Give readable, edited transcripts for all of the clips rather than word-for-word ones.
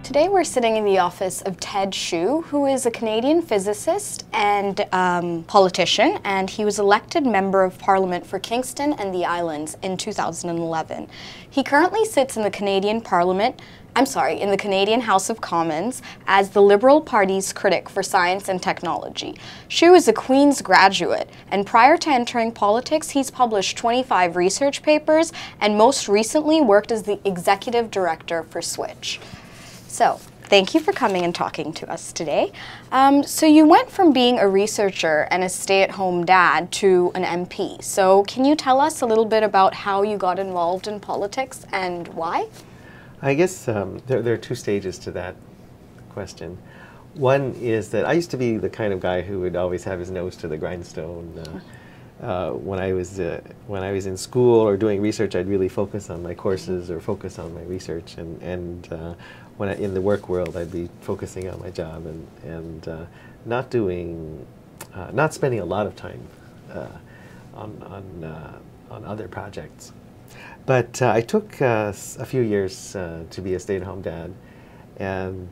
Today we're sitting in the office of Ted Hsu, who is a Canadian physicist and politician, and he was elected Member of Parliament for Kingston and the Islands in 2011. He currently sits in the Canadian Parliament, in the Canadian House of Commons as the Liberal Party's critic for science and technology. Hsu is a Queen's graduate, and prior to entering politics, he's published 25 research papers and most recently worked as the executive director for Switch. So, thank you for coming and talking to us today. So you went from being a researcher and a stay-at-home dad to an MP. So can you tell us a little bit about how you got involved in politics and why? I guess there are two stages to that question. One is that I used to be the kind of guy who would always have his nose to the grindstone. When I was in school or doing research, I'd really focus on my courses or focus on my research, and when in the work world, I'd be focusing on my job and not spending a lot of time on other projects. But I took a few years to be a stay-at-home dad, and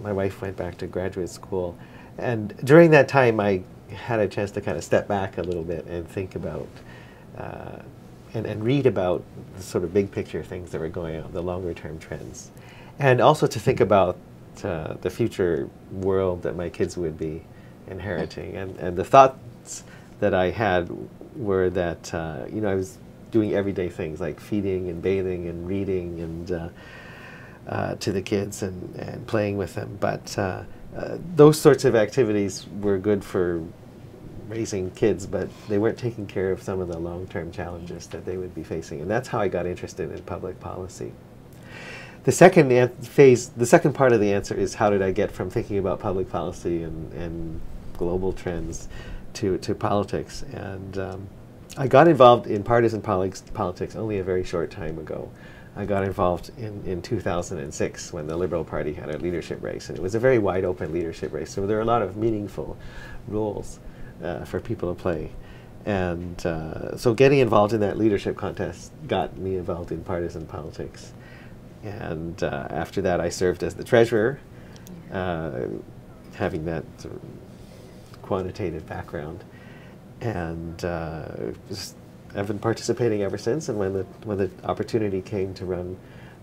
my wife went back to graduate school. And during that time, I had a chance to kind of step back a little bit and think about and read about the sort of big picture things that were going on, the longer-term trends. And also to think about the future world that my kids would be inheriting. And the thoughts that I had were that, I was doing everyday things like feeding and bathing and reading and to the kids and playing with them. But those sorts of activities were good for raising kids, but they weren't taking care of some of the long-term challenges that they would be facing. And that's how I got interested in public policy. The second part of the answer is how did I get from thinking about public policy and global trends to politics. And I got involved in partisan politics only a very short time ago. I got involved in 2006 when the Liberal Party had a leadership race, and it was a very wide open leadership race, so there were a lot of meaningful roles for people to play. And so getting involved in that leadership contest got me involved in partisan politics. And after that, I served as the treasurer, having that sort of quantitative background, and I've been participating ever since. And when the opportunity came to run,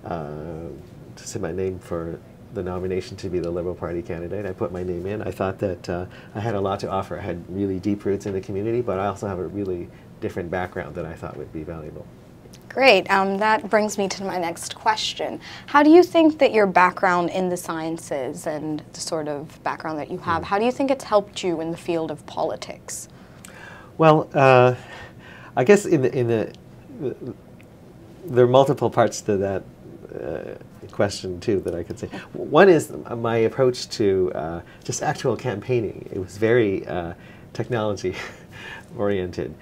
to submit my name for the nomination to be the Liberal Party candidate, I put my name in. I thought that I had a lot to offer. I had really deep roots in the community, but I also have a really different background that I thought would be valuable. Great. That brings me to my next question. How do you think that your background in the sciences and the sort of background that you have, how do you think it's helped you in the field of politics? Well, I guess there are multiple parts to that question too that I could say. One is my approach to just actual campaigning. It was very technology oriented.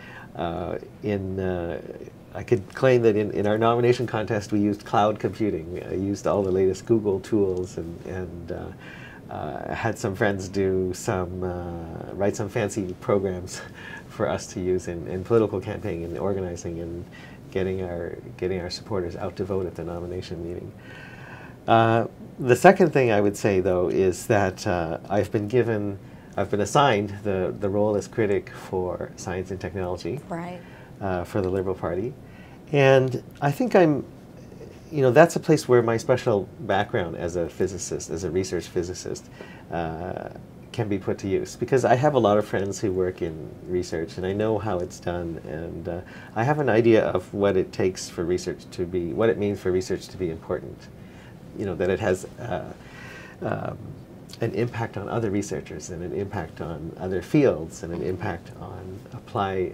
I could claim that in our nomination contest we used cloud computing. I used all the latest Google tools and had some friends write some fancy programs for us to use in political campaigning and organizing and getting our supporters out to vote at the nomination meeting. The second thing I would say, though, is that I've been assigned the role as critic for science and technology. Right. For the Liberal Party. And I think that's a place where my special background as a physicist, as a research physicist, can be put to use. Because I have a lot of friends who work in research, and I know how it's done, and I have an idea of what it takes for research to be, what it means for research to be important. That it has an impact on other researchers and an impact on other fields and an impact on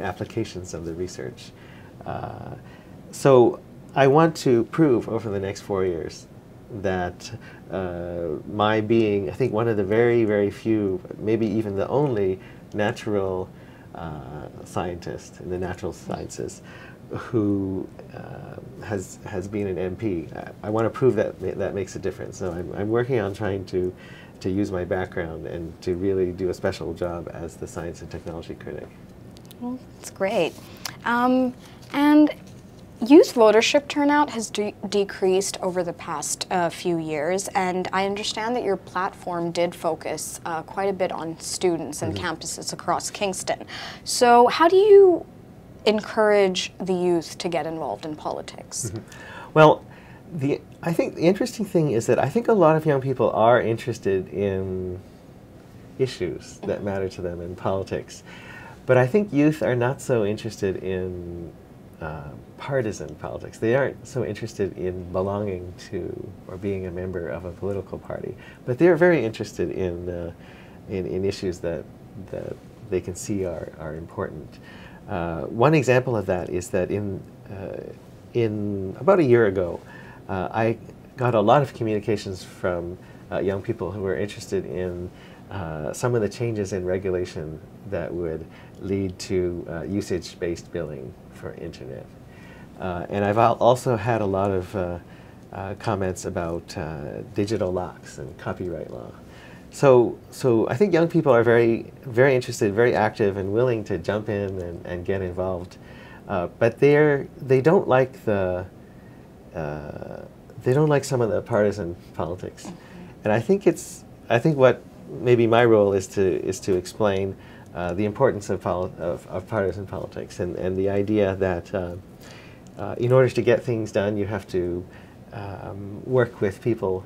applications of the research. So I want to prove over the next 4 years that my being, I think, one of the very, very few, maybe even the only natural scientist in the natural sciences who has been an MP. I want to prove that makes a difference. So I'm working on trying to use my background and to really do a special job as the science and technology critic. Well, that's great. And Youth votership turnout has decreased over the past few years, and I understand that your platform did focus quite a bit on students and campuses across Kingston. So how do you encourage the youth to get involved in politics? Well, I think the interesting thing is that I think a lot of young people are interested in issues that matter to them in politics, but I think youth are not so interested in partisan politics. They aren't so interested in belonging to or being a member of a political party, but they're very interested in issues that they can see are important. One example of that is that in about a year ago, I got a lot of communications from young people who were interested in some of the changes in regulation that would lead to usage-based billing for internet. And I've also had a lot of comments about digital locks and copyright law. So I think young people are very interested, very active, and willing to jump in and get involved. But they don't like some of the partisan politics. And I think what maybe my role is to explain the importance of partisan politics and the idea that in order to get things done, you have to work with people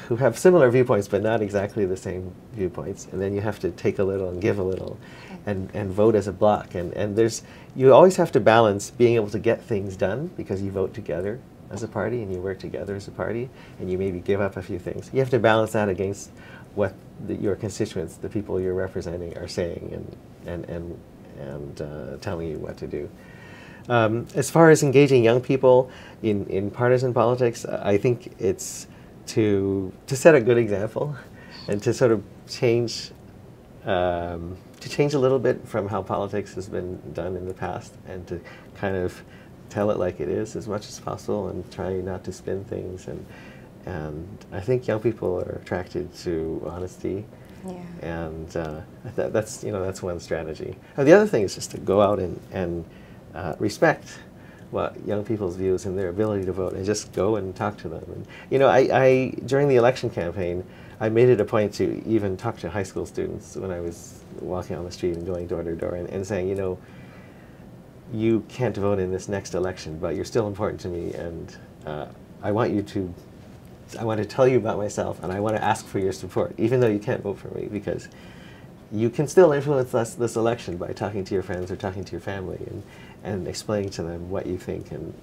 who have similar viewpoints but not exactly the same viewpoints, and then you have to take a little and give a little, and vote as a bloc. And you always have to balance being able to get things done because you vote together as a party and you work together as a party, and you maybe give up a few things. You have to balance that against what your constituents, the people you're representing, are saying and telling you what to do. As far as engaging young people in partisan politics, I think it's to set a good example and to sort of change a little bit from how politics has been done in the past, and to kind of tell it like it is as much as possible and try not to spin things. And I think young people are attracted to honesty. Yeah. And that's one strategy. The other thing is just to go out and respect what young people's views and their ability to vote, and just go and talk to them. And I during the election campaign, I made it a point to even talk to high school students when I was walking on the street and going door to door and saying, you can't vote in this next election, but you're still important to me, and I want to tell you about myself, and I want to ask for your support, even though you can't vote for me, because you can still influence this election by talking to your friends or talking to your family and explaining to them what you think and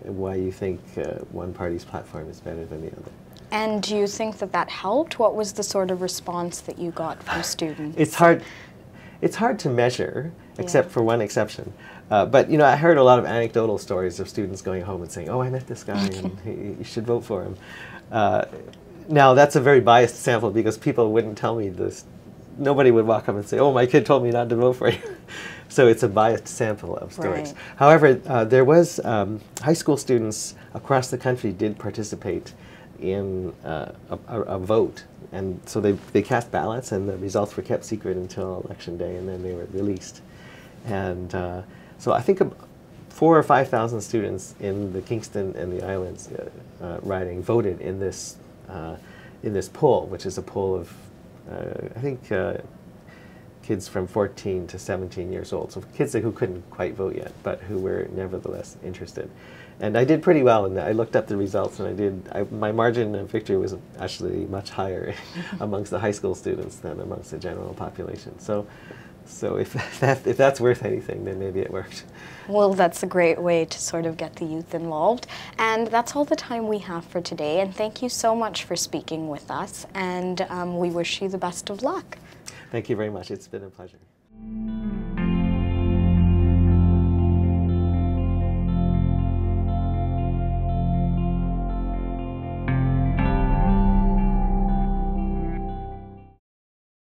why you think one party's platform is better than the other. And do you think that helped? What was the sort of response that you got from students? It's hard to measure, except for one exception. But I heard a lot of anecdotal stories of students going home and saying, "Oh, I met this guy, and you should vote for him." Now that's a very biased sample because people wouldn't tell me this. Nobody would walk up and say, "Oh, my kid told me not to vote for you." So it's a biased sample of stories. Right. However, there was high school students across the country did participate in a vote, and so they cast ballots, and the results were kept secret until election day, and then they were released. And so I think 4,000 or 5,000 students in the Kingston and the Islands riding voted in this poll, which is a poll of I think kids from 14 to 17 years old, so kids who couldn't quite vote yet, but who were nevertheless interested. And I did pretty well in that. I looked up the results, and my margin of victory was actually much higher amongst the high school students than amongst the general population. So if that's worth anything, then maybe it worked. Well, that's a great way to sort of get the youth involved. And that's all the time we have for today. And thank you so much for speaking with us. And we wish you the best of luck. Thank you very much. It's been a pleasure.